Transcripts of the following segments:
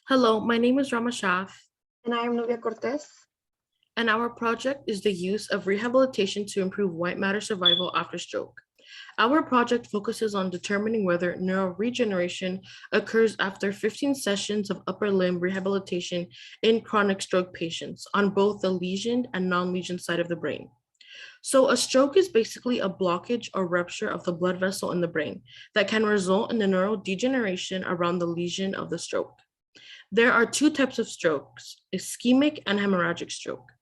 Hello, my name is Rama Shaath, And I am Nuvia Cortez. and our project is the use of rehabilitation to improve white matter survival after stroke. Our project focuses on determining whether neuroregeneration occurs after 15 sessions of upper limb rehabilitation in chronic stroke patients on both the lesioned and non-lesioned side of the brain. So, a stroke is basically a blockage or rupture of the blood vessel in the brain that can result in the neurodegeneration around the lesion of the stroke. There are two types of strokes, ischemic and hemorrhagic stroke.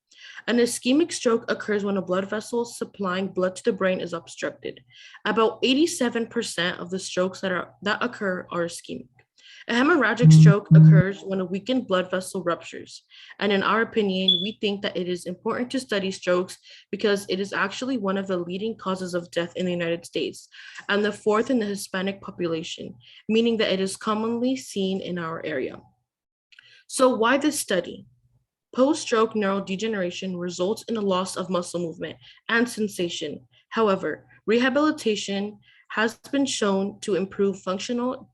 An ischemic stroke occurs when a blood vessel supplying blood to the brain is obstructed. About 87% of the strokes that occur are ischemic. A hemorrhagic stroke occurs when a weakened blood vessel ruptures. And in our opinion, we think that it is important to study strokes because it is actually one of the leading causes of death in the United States and the fourth in the Hispanic population, meaning that it is commonly seen in our area. So why this study? Post-stroke neurodegeneration results in a loss of muscle movement and sensation. However, rehabilitation has been shown to improve functional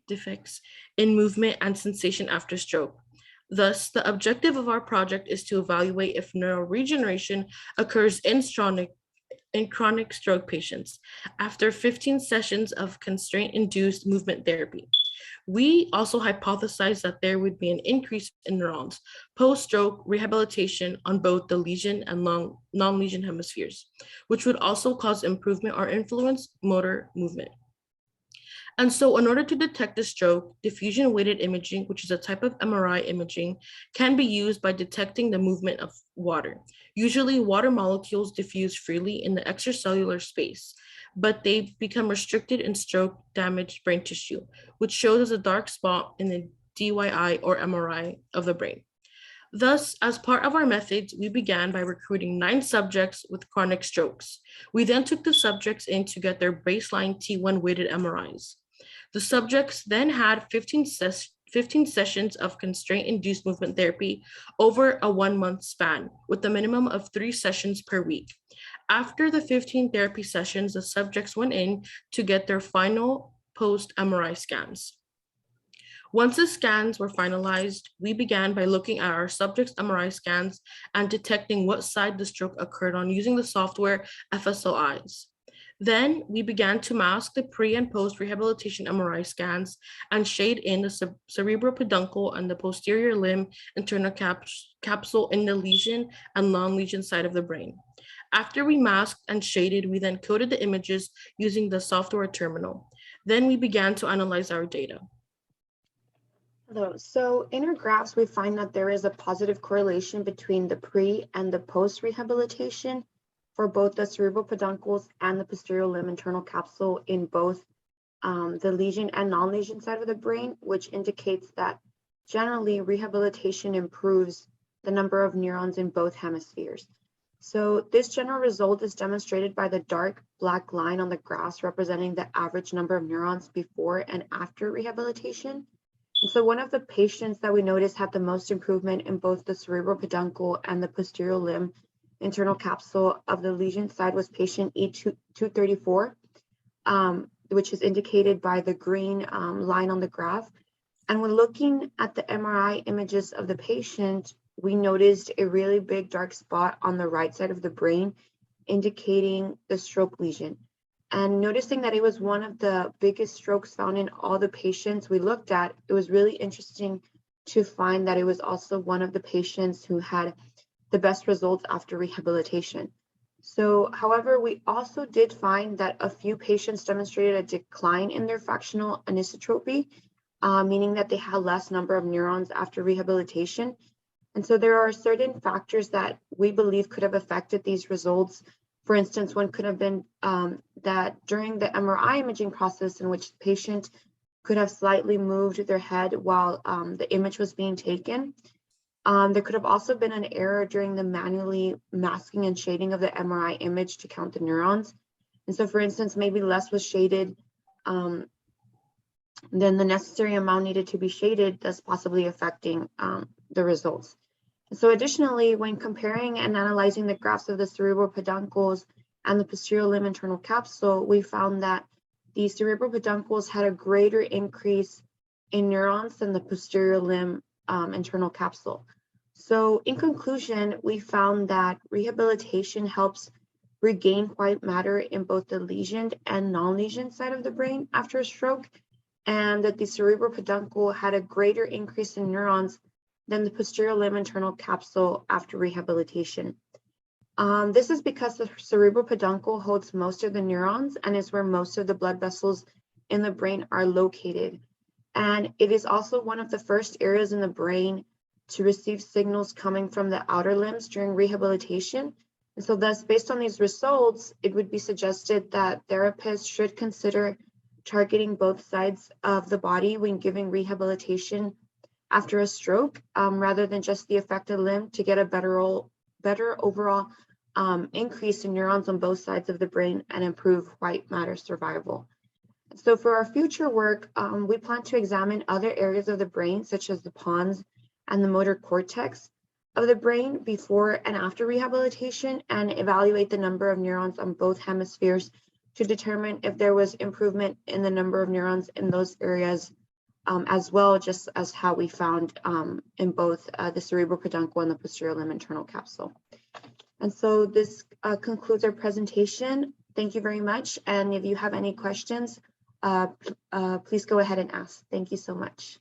defects in movement and sensation after stroke. Thus, the objective of our project is to evaluate if neuroregeneration occurs in chronic stroke patients after 15 sessions of constraint-induced movement therapy. We also hypothesized that there would be an increase in neurons post-stroke rehabilitation on both the lesion and non-lesion hemispheres, which would also cause improvement or influence motor movement. And so in order to detect a stroke, diffusion-weighted imaging, which is a type of MRI imaging, can be used by detecting the movement of water. Usually water molecules diffuse freely in the extracellular space, but they become restricted in stroke-damaged brain tissue, which shows as a dark spot in the DYI or MRI of the brain. Thus, as part of our methods, we began by recruiting 9 subjects with chronic strokes. We then took the subjects in to get their baseline T1 weighted MRIs. The subjects then had 15 sessions of constraint-induced movement therapy over a 1-month span, with a minimum of 3 sessions per week. After the 15 therapy sessions, the subjects went in to get their final post-MRI scans. Once the scans were finalized, we began by looking at our subjects' MRI scans and detecting what side the stroke occurred on using the software FSLIs. Then we began to mask the pre and post rehabilitation MRI scans and shade in the cerebropeduncle and the posterior limb internal capsule in the lesion and non-lesion side of the brain. After we masked and shaded, we then coded the images using the software terminal. Then we began to analyze our data. Hello. So in our graphs, we find that there is a positive correlation between the pre and the post rehabilitation for both the cerebral peduncles and the posterior limb internal capsule in both the lesion and non-lesion side of the brain, which indicates that generally rehabilitation improves the number of neurons in both hemispheres. So this general result is demonstrated by the dark black line on the graphs representing the average number of neurons before and after rehabilitation. And so one of the patients that we noticed had the most improvement in both the cerebral peduncle and the posterior limb internal capsule of the lesion side was patient E234, which is indicated by the green line on the graph. And when looking at the MRI images of the patient, we noticed a really big dark spot on the right side of the brain, indicating the stroke lesion. And noticing that it was one of the biggest strokes found in all the patients we looked at, it was really interesting to find that it was also one of the patients who had the best results after rehabilitation. So, however, we also did find that a few patients demonstrated a decline in their fractional anisotropy, meaning that they had less number of neurons after rehabilitation. And so there are certain factors that we believe could have affected these results. For instance, one could have been that during the MRI imaging process in which the patient could have slightly moved their head while the image was being taken. There could have also been an error during the manually masking and shading of the MRI image to count the neurons. And so, for instance, maybe less was shaded than the necessary amount needed to be shaded, thus possibly affecting the results. So additionally, when comparing and analyzing the graphs of the cerebral peduncles and the posterior limb internal capsule, we found that the cerebral peduncles had a greater increase in neurons than the posterior limb internal capsule. So in conclusion, we found that rehabilitation helps regain white matter in both the lesioned and non-lesioned side of the brain after a stroke, and that the cerebral peduncle had a greater increase in neurons than the posterior limb internal capsule after rehabilitation. This is because the cerebral peduncle holds most of the neurons and is where most of the blood vessels in the brain are located. And it is also one of the first areas in the brain to receive signals coming from the outer limbs during rehabilitation. And so thus, based on these results, it would be suggested that therapists should consider targeting both sides of the body when giving rehabilitation after a stroke, rather than just the affected limb, to get a better overall increase in neurons on both sides of the brain and improve white matter survival. So for our future work, we plan to examine other areas of the brain, such as the pons and the motor cortex of the brain before and after rehabilitation, and evaluate the number of neurons on both hemispheres to determine if there was improvement in the number of neurons in those areas, as well, just as how we found in both the cerebral peduncle and the posterior limb internal capsule. And so this concludes our presentation. Thank you very much. And if you have any questions, please go ahead and ask. Thank you so much.